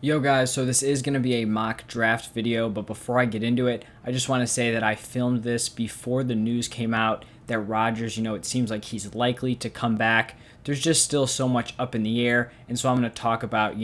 Yo guys, so this is going to be a mock draft video, but before I get into it, I just want to say that I filmed this before the news came out that Rodgers, it seems like he's likely to come back. There's just still so much up in the air, and so I'm going to talk about,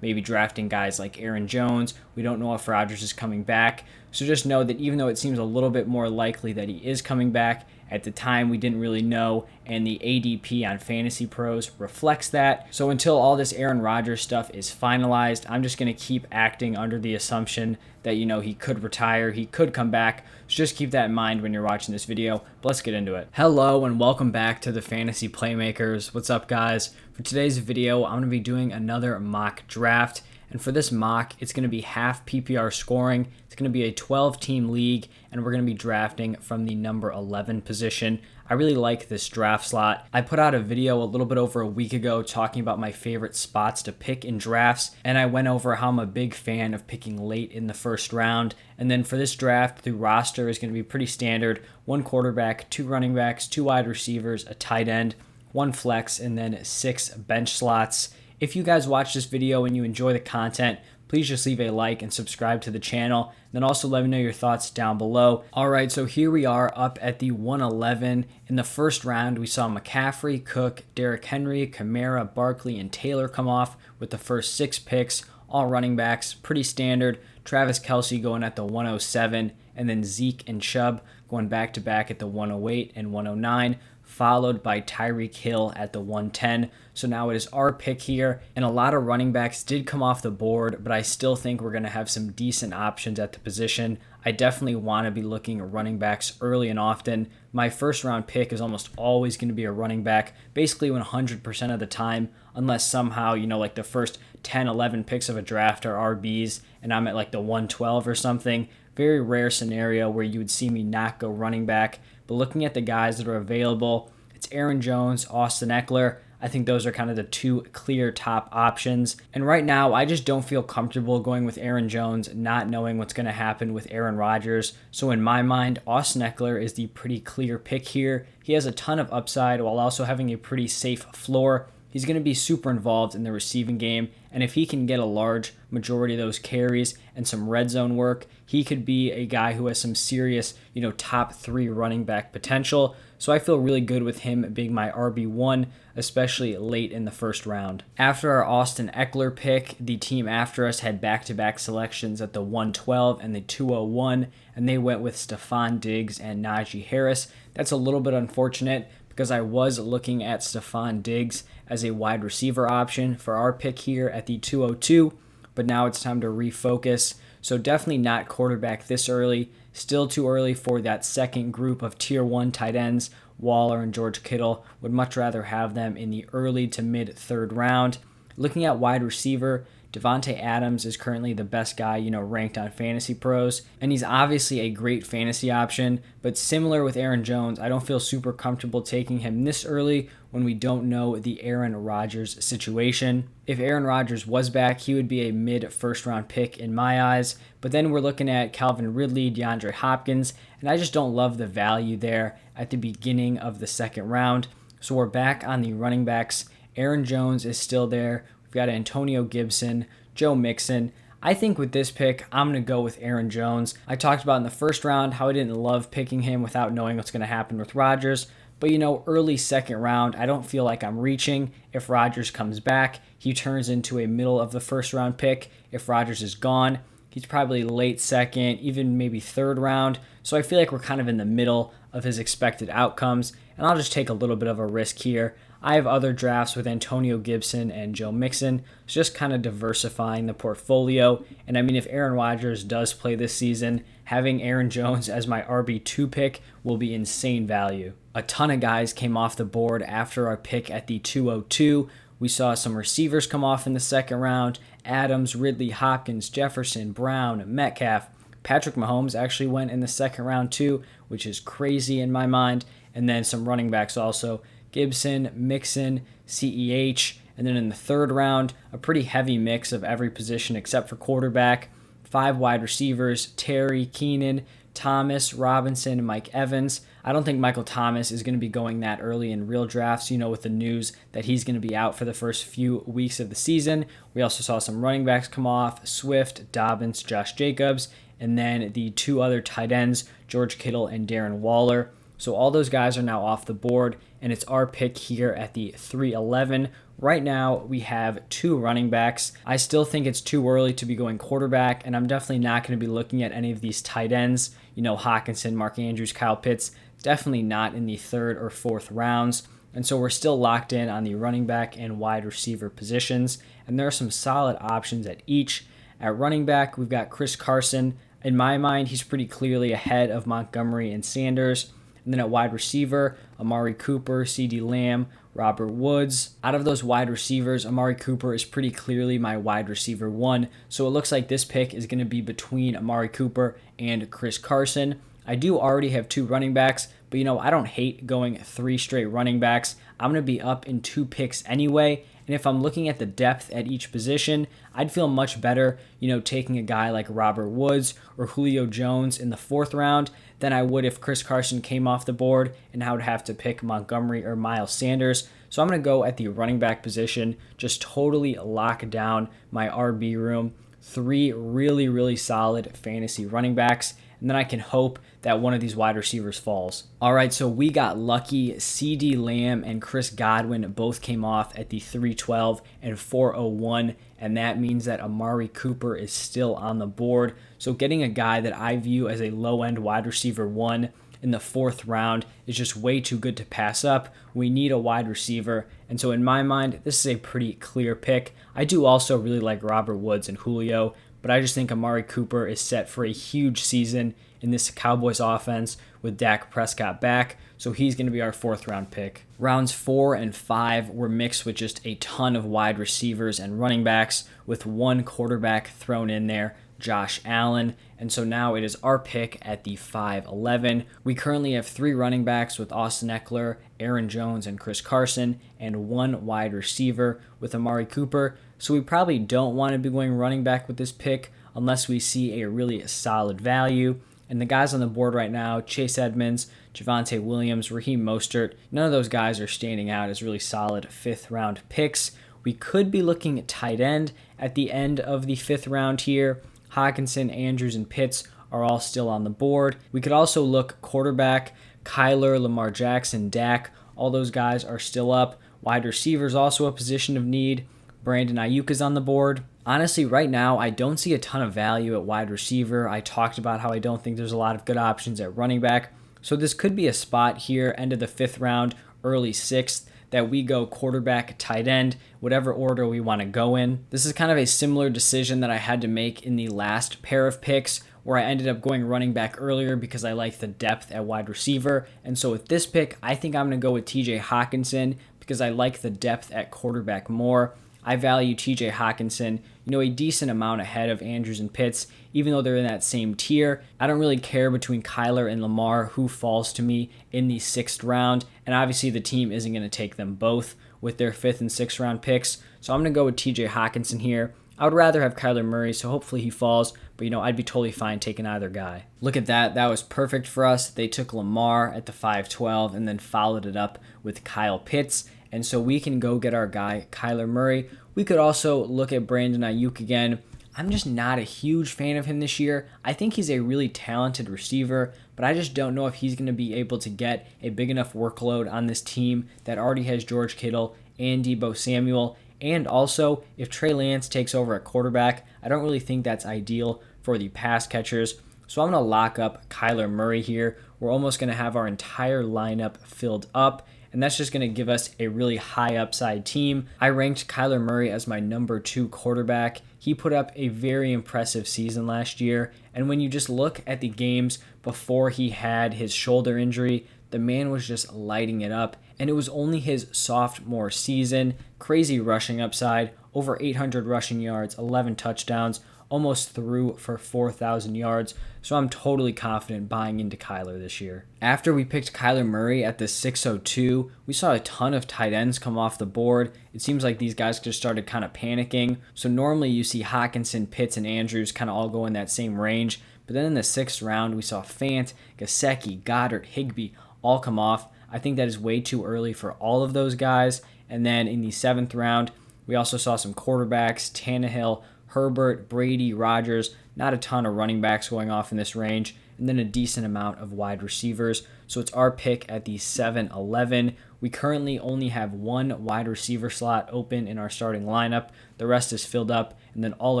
maybe drafting guys like Aaron Jones. We don't know if Rodgers is coming back, so just know that even though it seems a little bit more likely that he is coming back, at the time, we didn't really know, and the ADP on Fantasy Pros reflects that. So until all this Aaron Rodgers stuff is finalized, I'm just going to keep acting under the assumption that, he could retire, he could come back. So just keep that in mind when you're watching this video. But let's get into it. Hello and welcome back to the Fantasy Playmakers. What's up, guys? For today's video, I'm going to be doing another mock draft. And for this mock, it's going to be half PPR scoring. It's going to be a 12-team league, and we're going to be drafting from the number 11 position. I really like this draft slot. I put out a video a little bit over a week ago talking about my favorite spots to pick in drafts, and I went over how I'm a big fan of picking late in the first round. And then for this draft, the roster is going to be pretty standard. 1 quarterback, 2 running backs, 2 wide receivers, a tight end, 1 flex, and then 6 bench slots. If you guys watch this video and you enjoy the content, please just leave a like and subscribe to the channel. And then also let me know your thoughts down below. All right, so here we are up at the 111. In the first round, we saw McCaffrey, Cook, Derrick Henry, Kamara, Barkley, and Taylor come off with the first 6 picks, all running backs, pretty standard. Travis Kelce going at the 107, and then Zeke and Chubb going back-to-back at the 108 and 109. Followed by Tyreek Hill at the 110. So now it is our pick here, and a lot of running backs did come off the board, but I still think we're going to have some decent options at the position. I definitely want to be looking at running backs early and often. My first round pick is almost always going to be a running back, basically 100% of the time, unless somehow, like the first 10, 11 picks of a draft are RBs, and I'm at like the 112 or something. Very rare scenario where you would see me not go running back. But looking at the guys that are available, it's Aaron Jones, Austin Eckler. I think those are kind of the 2 clear top options. And right now, I just don't feel comfortable going with Aaron Jones, not knowing what's going to happen with Aaron Rodgers. So in my mind, Austin Eckler is the pretty clear pick here. He has a ton of upside while also having a pretty safe floor. He's going to be super involved in the receiving game, and if he can get a large majority of those carries and some red zone work, he could be a guy who has some serious, top 3 running back potential. So I feel really good with him being my RB1, especially late in the first round. After our Austin Eckler pick, the team after us had back-to-back selections at the 112 and the 201, and they went with Stephon Diggs and Najee Harris. That's a little bit unfortunate, because I was looking at Stephon Diggs as a wide receiver option for our pick here at the 202, but now it's time to refocus. So definitely not quarterback this early. Still too early for that second group of tier 1 tight ends. Waller and George Kittle, would much rather have them in the early to mid 3rd round. Looking at wide receiver, Devontae Adams is currently the best guy, ranked on Fantasy Pros, and he's obviously a great fantasy option, but similar with Aaron Jones, I don't feel super comfortable taking him this early when we don't know the Aaron Rodgers situation. If Aaron Rodgers was back, he would be a mid-first round pick in my eyes, but then we're looking at Calvin Ridley, DeAndre Hopkins, and I just don't love the value there at the beginning of the 2nd round. So we're back on the running backs. Aaron Jones is still there. We've got Antonio Gibson, Joe Mixon. I think with this pick, I'm going to go with Aaron Jones. I talked about in the first round how I didn't love picking him without knowing what's going to happen with Rodgers. But, early 2nd round, I don't feel like I'm reaching. If Rodgers comes back, he turns into a middle of the 1st round pick. If Rodgers is gone, he's probably late 2nd, even maybe 3rd round. So I feel like we're kind of in the middle of his expected outcomes. And I'll just take a little bit of a risk here. I have other drafts with Antonio Gibson and Joe Mixon, just kind of diversifying the portfolio. And I mean, if Aaron Rodgers does play this season, having Aaron Jones as my RB2 pick will be insane value. A ton of guys came off the board after our pick at the 202. We saw some receivers come off in the 2nd round. Adams, Ridley, Hopkins, Jefferson, Brown, Metcalf. Patrick Mahomes actually went in the 2nd round too, which is crazy in my mind. And then some running backs also. Gibson, Mixon, CEH, and then in the 3rd round, a pretty heavy mix of every position except for quarterback. 5 wide receivers: Terry, Keenan, Thomas, Robinson, Mike Evans. I don't think Michael Thomas is going to be going that early in real drafts, with the news that he's going to be out for the first few weeks of the season. We also saw some running backs come off: Swift, Dobbins, Josh Jacobs, and then the 2 other tight ends, George Kittle and Darren Waller. So all those guys are now off the board, and it's our pick here at the 311. Right now, we have 2 running backs. I still think it's too early to be going quarterback, and I'm definitely not going to be looking at any of these tight ends, Hockenson, Mark Andrews, Kyle Pitts, definitely not in the 3rd or 4th rounds. And so we're still locked in on the running back and wide receiver positions, and there are some solid options at each. At running back, we've got Chris Carson. In my mind, he's pretty clearly ahead of Montgomery and Sanders. And then at wide receiver, Amari Cooper, CeeDee Lamb, Robert Woods. Out of those wide receivers, Amari Cooper is pretty clearly my wide receiver 1. So it looks like this pick is going to be between Amari Cooper and Chris Carson. I do already have 2 running backs, but I don't hate going 3 straight running backs. I'm going to be up in 2 picks anyway. And if I'm looking at the depth at each position, I'd feel much better, taking a guy like Robert Woods or Julio Jones in the 4th round than I would if Chris Carson came off the board and I would have to pick Montgomery or Miles Sanders. So I'm going to go at the running back position, just totally lock down my RB room. 3 really, really solid fantasy running backs, and then I can hope that one of these wide receivers falls. All right, so we got lucky. CeeDee Lamb and Chris Godwin both came off at the 312 and 401, and that means that Amari Cooper is still on the board. So getting a guy that I view as a low-end wide receiver 1 in the 4th round is just way too good to pass up. We need a wide receiver, and so in my mind, this is a pretty clear pick. I do also really like Robert Woods and Julio, but I just think Amari Cooper is set for a huge season in this Cowboys offense with Dak Prescott back, so he's going to be our 4th round pick. Rounds 4 and 5 were mixed with just a ton of wide receivers and running backs, with 1 quarterback thrown in there, Josh Allen, and so now it is our pick at the 511. We currently have 3 running backs with Austin Eckler, Aaron Jones, and Chris Carson, and 1 wide receiver with Amari Cooper, so we probably don't want to be going running back with this pick unless we see a really solid value. And the guys on the board right now, Chase Edmonds, Javonte Williams, Raheem Mostert, none of those guys are standing out as really solid 5th round picks. We could be looking at tight end at the end of the 5th round here. Hockenson, Andrews, and Pitts are all still on the board. We could also look quarterback, Kyler, Lamar Jackson, Dak, all those guys are still up. Wide receivers also a position of need. Brandon Ayuk is on the board. Honestly, right now, I don't see a ton of value at wide receiver. I talked about how I don't think there's a lot of good options at running back. So this could be a spot here, end of the 5th round, early 6th, that we go quarterback, tight end, whatever order we want to go in. This is kind of a similar decision that I had to make in the last pair of picks, where I ended up going running back earlier because I like the depth at wide receiver. And so with this pick, I think I'm going to go with TJ Hockenson because I like the depth at quarterback more. I value TJ Hockenson, a decent amount ahead of Andrews and Pitts, even though they're in that same tier. I don't really care between Kyler and Lamar who falls to me in the 6th round, and obviously the team isn't going to take them both with their 5th and 6th round picks. So I'm going to go with TJ Hockenson here. I would rather have Kyler Murray, so hopefully he falls, but I'd be totally fine taking either guy. Look at that. That was perfect for us. They took Lamar at the 512 and then followed it up with Kyle Pitts. And so we can go get our guy, Kyler Murray. We could also look at Brandon Ayuk again. I'm just not a huge fan of him this year. I think he's a really talented receiver, but I just don't know if he's going to be able to get a big enough workload on this team that already has George Kittle and Deebo Samuel. And also, if Trey Lance takes over at quarterback, I don't really think that's ideal for the pass catchers. So I'm going to lock up Kyler Murray here. We're almost going to have our entire lineup filled up, and that's just going to give us a really high upside team. I ranked Kyler Murray as my number 2 quarterback. He put up a very impressive season last year, and when you just look at the games before he had his shoulder injury, the man was just lighting it up, and it was only his sophomore season. Crazy rushing upside, over 800 rushing yards, 11 touchdowns, almost threw for 4,000 yards. So I'm totally confident buying into Kyler this year. After we picked Kyler Murray at the 602, we saw a ton of tight ends come off the board. It seems like these guys just started kind of panicking. So normally you see Hockenson, Pitts, and Andrews kind of all go in that same range. But then in the 6th round, we saw Fant, Gesicki, Goddard, Higbee all come off. I think that is way too early for all of those guys. And then in the 7th round, we also saw some quarterbacks, Tannehill, Herbert, Brady, Rodgers, not a ton of running backs going off in this range, and then a decent amount of wide receivers. So it's our pick at the 7-11. We currently only have one wide receiver slot open in our starting lineup. The rest is filled up, and then all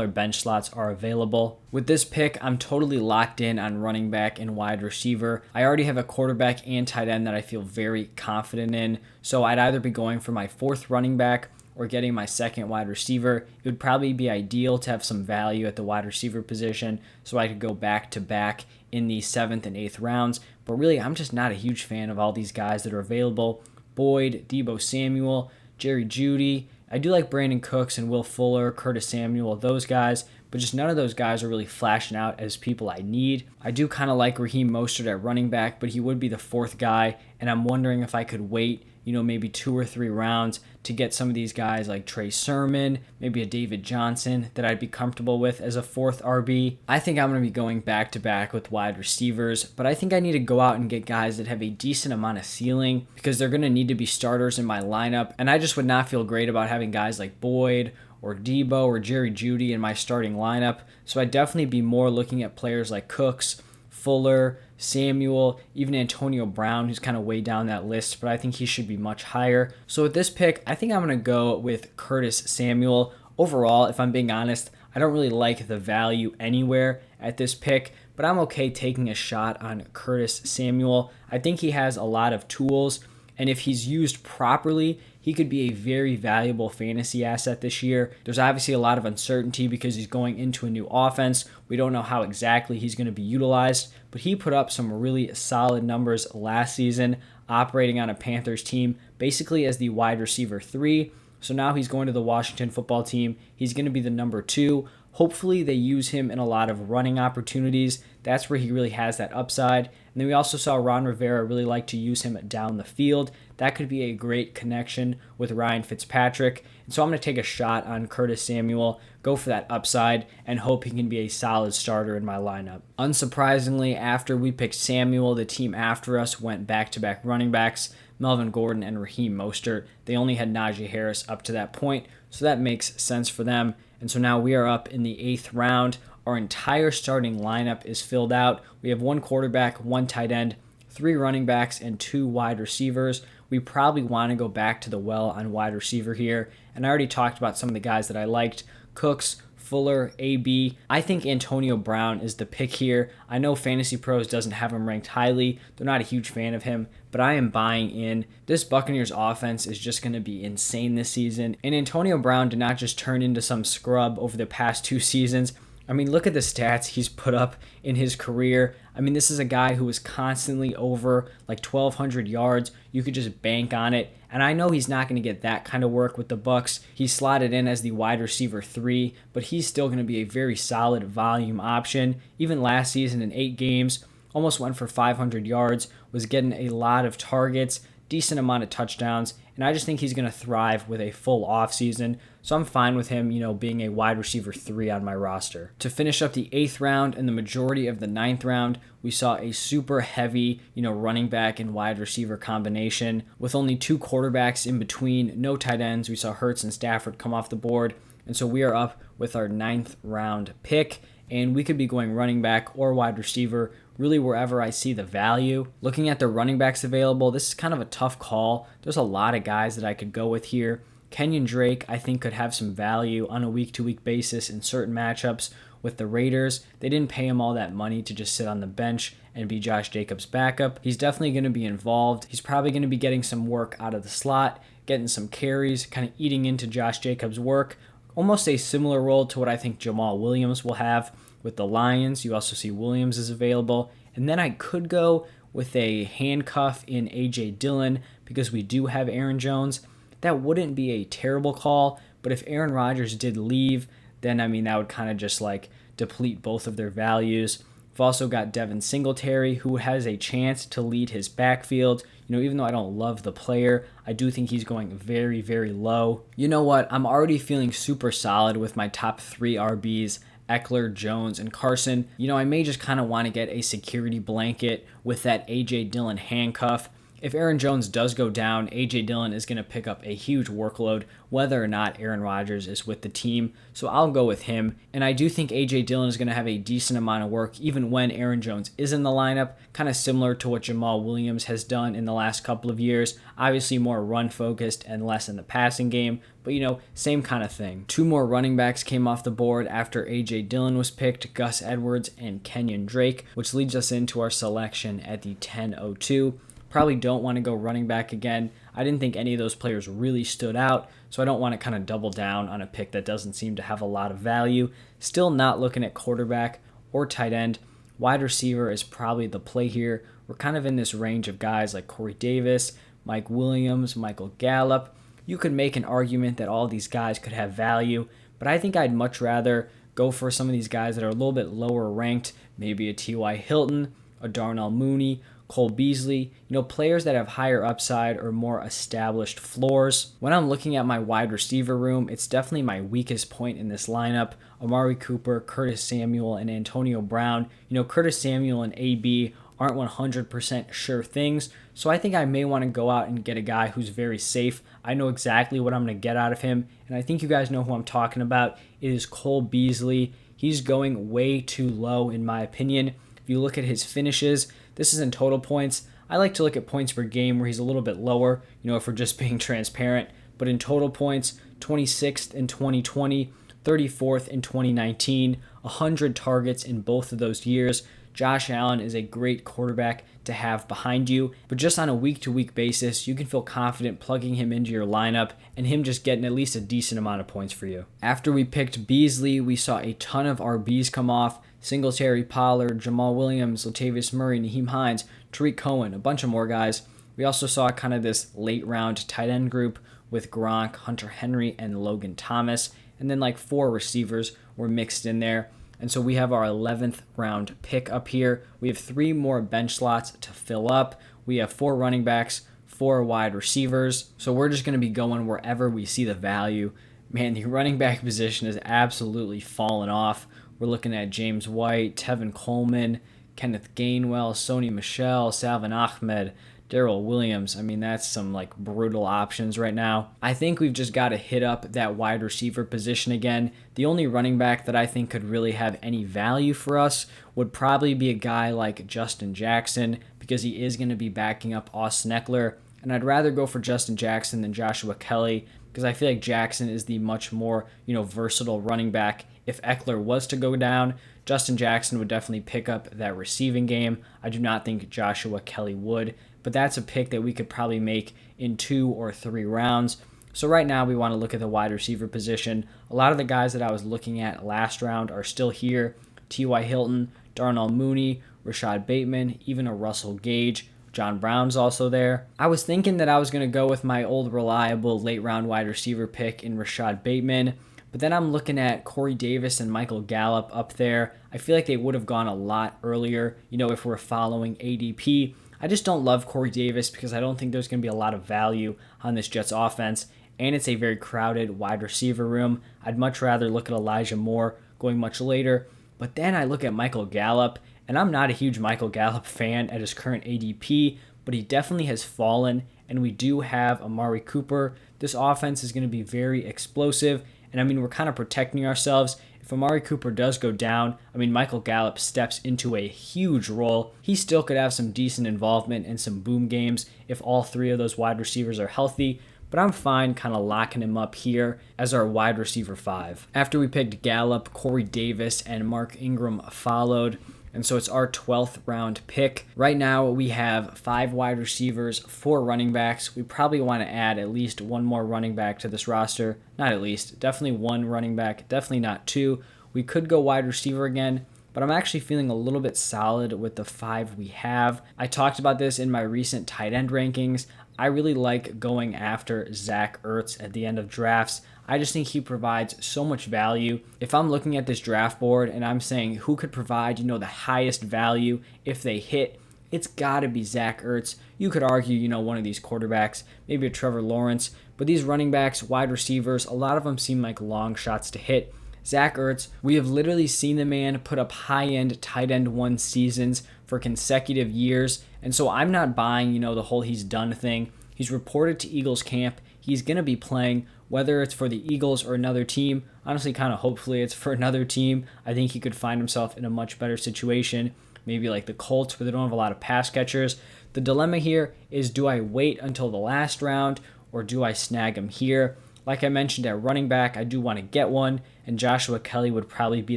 our bench slots are available. With this pick, I'm totally locked in on running back and wide receiver. I already have a quarterback and tight end that I feel very confident in, so I'd either be going for my 4th running back or getting my 2nd wide receiver. It would probably be ideal to have some value at the wide receiver position so I could go back to back in the 7th and 8th rounds. But really, I'm just not a huge fan of all these guys that are available. Boyd, Deebo Samuel, Jerry Jeudy. I do like Brandon Cooks and Will Fuller, Curtis Samuel, those guys, but just none of those guys are really flashing out as people I need. I do kind of like Raheem Mostert at running back, but he would be the 4th guy, and I'm wondering if I could wait, maybe 2 or 3 rounds to get some of these guys like Trey Sermon, maybe a David Johnson that I'd be comfortable with as a 4th RB. I think I'm going to be going back to back with wide receivers, but I think I need to go out and get guys that have a decent amount of ceiling because they're going to need to be starters in my lineup, and I just would not feel great about having guys like Boyd or Deebo or Jerry Jeudy in my starting lineup. So I'd definitely be more looking at players like Cooks, Fuller, Samuel, even Antonio Brown, who's kind of way down that list, but I think he should be much higher. So with this pick, I think I'm going to go with Curtis Samuel. Overall, if I'm being honest, I don't really like the value anywhere at this pick, but I'm okay taking a shot on Curtis Samuel. I think he has a lot of tools, and if he's used properly, he could be a very valuable fantasy asset this year. There's obviously a lot of uncertainty because he's going into a new offense. We don't know how exactly he's going to be utilized, but he put up some really solid numbers last season, operating on a Panthers team basically as the wide receiver 3. So now he's going to the Washington football team. He's going to be the number 2. Hopefully they use him in a lot of running opportunities. That's where he really has that upside. And then we also saw Ron Rivera really like to use him down the field. That could be a great connection with Ryan Fitzpatrick. And so I'm going to take a shot on Curtis Samuel, go for that upside, and hope he can be a solid starter in my lineup. Unsurprisingly, after we picked Samuel, the team after us went back-to-back running backs, Melvin Gordon and Raheem Mostert. They only had Najee Harris up to that point, so that makes sense for them. And so now we are up in the 8th round. Our entire starting lineup is filled out. We have 1 quarterback, 1 tight end, 3 running backs, and 2 wide receivers. We probably want to go back to the well on wide receiver here. And I already talked about some of the guys that I liked. Cooks, Fuller, AB. I think Antonio Brown is the pick here. I know Fantasy Pros doesn't have him ranked highly. They're not a huge fan of him, but I am buying in. This Buccaneers offense is just going to be insane this season. And Antonio Brown did not just turn into some scrub over the past 2 seasons. I mean, look at the stats he's put up in his career. I mean, this is a guy who was constantly over like 1,200 yards. You could just bank on it. And I know he's not going to get that kind of work with the Bucs. He's slotted in as the wide receiver 3, but he's still going to be a very solid volume option. Even last season in 8 games, almost went for 500 yards, was getting a lot of targets, decent amount of touchdowns, and I just think he's going to thrive with a full offseason. So I'm fine with him, being a wide receiver 3 on my roster. To finish up the 8th round and the majority of the 9th round, we saw a super heavy, running back and wide receiver combination with only 2 quarterbacks in between, no tight ends. We saw Hurts and Stafford come off the board. And so we are up with our 9th round pick, and we could be going running back or wide receiver, really wherever I see the value. Looking at the running backs available, this is kind of a tough call. There's a lot of guys that I could go with here. Kenyon Drake, I think, could have some value on a week-to-week basis in certain matchups with the Raiders. They didn't pay him all that money to just sit on the bench and be Josh Jacobs' backup. He's definitely going to be involved. He's probably going to be getting some work out of the slot, getting some carries, kind of eating into Josh Jacobs' work. Almost a similar role to what I think Jamal Williams will have with the Lions. You also see Williams is available. And then I could go with a handcuff in A.J. Dillon because we do have Aaron Jones. That wouldn't be a terrible call, But if Aaron Rodgers did leave, then I mean that would kind of just like deplete both of their values. We've also got Devin Singletary, who has a chance to lead his backfield. Even though I don't love the player, I do think he's going very, very low. You know what? I'm already feeling super solid with my top 3 RBs, Eckler, Jones, and Carson. I may just kind of want to get a security blanket with that A.J. Dillon handcuff. If Aaron Jones does go down, A.J. Dillon is going to pick up a huge workload, whether or not Aaron Rodgers is with the team. So I'll go with him. And I do think A.J. Dillon is going to have a decent amount of work, even when Aaron Jones is in the lineup, kind of similar to what Jamal Williams has done in the last couple of years. Obviously more run-focused and less in the passing game, but same kind of thing. 2 more running backs came off the board after A.J. Dillon was picked, Gus Edwards and Kenyon Drake, which leads us into our selection at the 10:02. Probably don't want to go running back again. I didn't think any of those players really stood out, so I don't want to kind of double down on a pick that doesn't seem to have a lot of value. Still not looking at quarterback or tight end. Wide receiver is probably the play here. We're kind of in this range of guys like Corey Davis, Mike Williams, Michael Gallup. You could make an argument that all these guys could have value, but I think I'd much rather go for some of these guys that are a little bit lower ranked, maybe a T.Y. Hilton, a Darnell Mooney, Cole Beasley, players that have higher upside or more established floors. When I'm looking at my wide receiver room, it's definitely my weakest point in this lineup. Amari Cooper, Curtis Samuel, and Antonio Brown. Curtis Samuel and AB aren't 100% sure things, so I think I may want to go out and get a guy who's very safe. I know exactly what I'm going to get out of him, and I think you guys know who I'm talking about. It is Cole Beasley. He's going way too low in my opinion. If you look at his finishes, this is in total points. I like to look at points per game where he's a little bit lower, if we're just being transparent. But in total points, 26th in 2020, 34th in 2019, 100 targets in both of those years. Josh Allen is a great quarterback to have behind you, but just on a week-to-week basis, you can feel confident plugging him into your lineup and him just getting at least a decent amount of points for you. After we picked Beasley, we saw a ton of RBs come off. Singletary, Pollard, Jamal Williams, Latavius Murray, Nyheim Hines, Tariq Cohen, a bunch of more guys. We also saw kind of this late-round tight end group with Gronk, Hunter Henry, and Logan Thomas, and then like 4 receivers were mixed in there. And so we have our 11th round pick up here. We have 3 more bench slots to fill up. We have 4 running backs, 4 wide receivers. So we're just going to be going wherever we see the value. Man, the running back position has absolutely fallen off. We're looking at James White, Tevin Coleman, Kenneth Gainwell, Sony Michel, Salvin Ahmed, Darrell Williams. I mean, that's some like brutal options right now. I think we've just got to hit up that wide receiver position again. The only running back that I think could really have any value for us would probably be a guy like Justin Jackson, because he is going to be backing up Austin Eckler. And I'd rather go for Justin Jackson than Joshua Kelly, because I feel like Jackson is the much more, versatile running back. If Eckler was to go down, Justin Jackson would definitely pick up that receiving game. I do not think Joshua Kelly would, but that's a pick that we could probably make in 2 or 3 rounds. So right now we want to look at the wide receiver position. A lot of the guys that I was looking at last round are still here. T.Y. Hilton, Darnell Mooney, Rashad Bateman, even a Russell Gage. John Brown's also there. I was thinking that I was going to go with my old reliable late round wide receiver pick in Rashad Bateman, but then I'm looking at Corey Davis and Michael Gallup up there. I feel like they would have gone a lot earlier, if we're following ADP. I just don't love Corey Davis because I don't think there's going to be a lot of value on this Jets offense, and it's a very crowded wide receiver room. I'd much rather look at Elijah Moore going much later. But then I look at Michael Gallup, and I'm not a huge Michael Gallup fan at his current ADP, but he definitely has fallen, and we do have Amari Cooper. This offense is going to be very explosive, and I mean, we're kind of protecting ourselves. If Amari Cooper does go down, I mean, Michael Gallup steps into a huge role. He still could have some decent involvement in some boom games if all 3 of those wide receivers are healthy, but I'm fine kind of locking him up here as our wide receiver 5. After we picked Gallup, Corey Davis and Mark Ingram followed, and so it's our 12th round pick. Right now we have 5 wide receivers, 4 running backs. We probably want to add at least 1 more running back to this roster. Not at least, definitely 1 running back, definitely not 2. We could go wide receiver again, but I'm actually feeling a little bit solid with the 5 we have. I talked about this in my recent tight end rankings. I really like going after Zach Ertz at the end of drafts. I just think he provides so much value. If I'm looking at this draft board and I'm saying who could provide, the highest value if they hit, it's got to be Zach Ertz. You could argue, one of these quarterbacks, maybe a Trevor Lawrence, but these running backs, wide receivers, a lot of them seem like long shots to hit. Zach Ertz, we have literally seen the man put up high-end tight end 1 seasons for consecutive years, and so I'm not buying, the whole he's done thing. He's reported to Eagles camp. He's going to be playing, whether it's for the Eagles or another team. Honestly, kind of hopefully it's for another team. I think he could find himself in a much better situation, maybe like the Colts, where they don't have a lot of pass catchers. The dilemma here is, do I wait until the last round or do I snag him here? Like I mentioned at running back, I do want to get one, and Joshua Kelly would probably be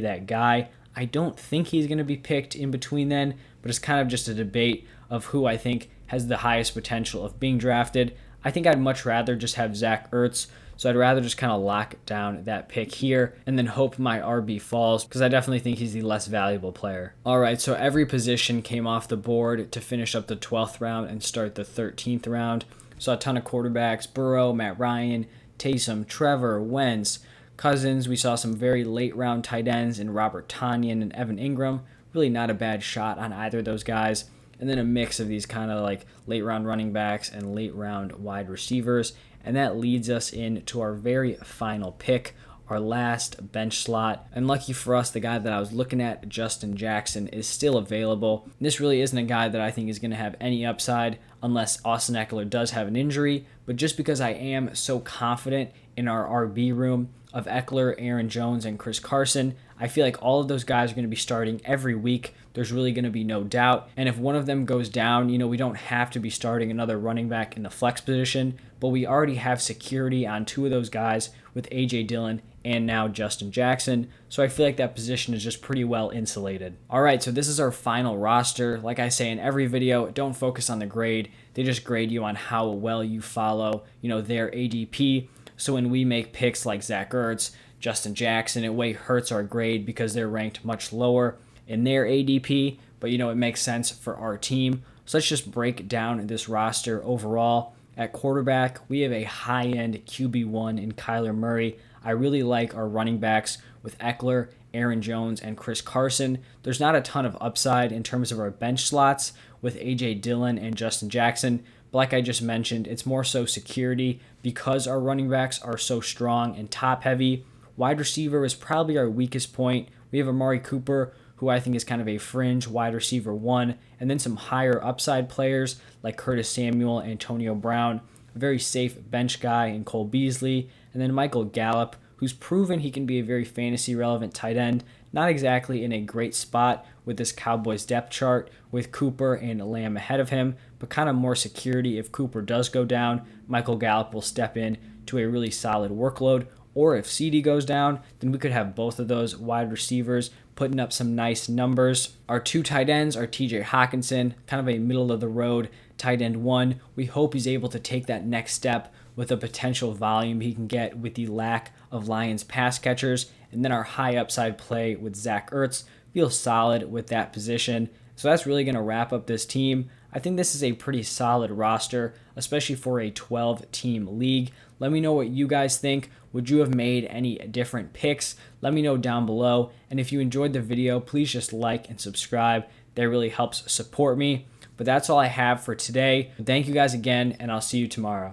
that guy. I don't think he's going to be picked in between then, but it's kind of just a debate of who I think has the highest potential of being drafted. I think I'd much rather just have Zach Ertz, so I'd rather just kind of lock down that pick here and then hope my RB falls, because I definitely think he's the less valuable player. All right, so every position came off the board to finish up the 12th round and start the 13th round. So a ton of quarterbacks: Burrow, Matt Ryan, Taysom, Trevor, Wentz, Cousins. We saw some very late round tight ends in Robert Tonyan and Evan Ingram. Really not a bad shot on either of those guys. And then a mix of these kind of like late round running backs and late round wide receivers. And that leads us into our very final pick, our last bench slot. And lucky for us, the guy that I was looking at, Justin Jackson, is still available. This really isn't a guy that I think is going to have any upside unless Austin Eckler does have an injury. But just because I am so confident in our RB room of Eckler, Aaron Jones, and Chris Carson, I feel like all of those guys are going to be starting every week. There's really going to be no doubt. And if one of them goes down, we don't have to be starting another running back in the flex position, but we already have security on 2 of those guys with A.J. Dillon and now Justin Jackson. So I feel like that position is just pretty well insulated. All right, so this is our final roster. Like I say in every video, don't focus on the grade. They just grade you on how well you follow, their ADP. So when we make picks like Zach Ertz, Justin Jackson, it way hurts our grade because they're ranked much lower in their ADP, but it makes sense for our team. So let's just break down this roster overall. At quarterback, we have a high-end QB1 in Kyler Murray. I really like our running backs with Eckler, Aaron Jones, and Chris Carson. There's not a ton of upside in terms of our bench slots with A.J. Dillon and Justin Jackson, but like I just mentioned, it's more so security because our running backs are so strong and top-heavy. Wide receiver is probably our weakest point. We have Amari Cooper, who I think is kind of a fringe wide receiver 1, and then some higher upside players like Curtis Samuel, Antonio Brown, a very safe bench guy in Cole Beasley, and then Michael Gallup, who's proven he can be a very fantasy relevant tight end, not exactly in a great spot with this Cowboys depth chart with Cooper and Lamb ahead of him, but kind of more security if Cooper does go down. Michael Gallup will step in to a really solid workload. Or if CD goes down, then we could have both of those wide receivers putting up some nice numbers. Our 2 tight ends are TJ Hawkinson, kind of a middle-of-the-road tight end 1. We hope he's able to take that next step with the potential volume he can get with the lack of Lions pass catchers. And then our high upside play with Zach Ertz feels solid with that position. So that's really going to wrap up this team. I think this is a pretty solid roster, especially for a 12-team league. Let me know what you guys think. Would you have made any different picks? Let me know down below. And if you enjoyed the video, please just like and subscribe. That really helps support me. But that's all I have for today. Thank you guys again, and I'll see you tomorrow.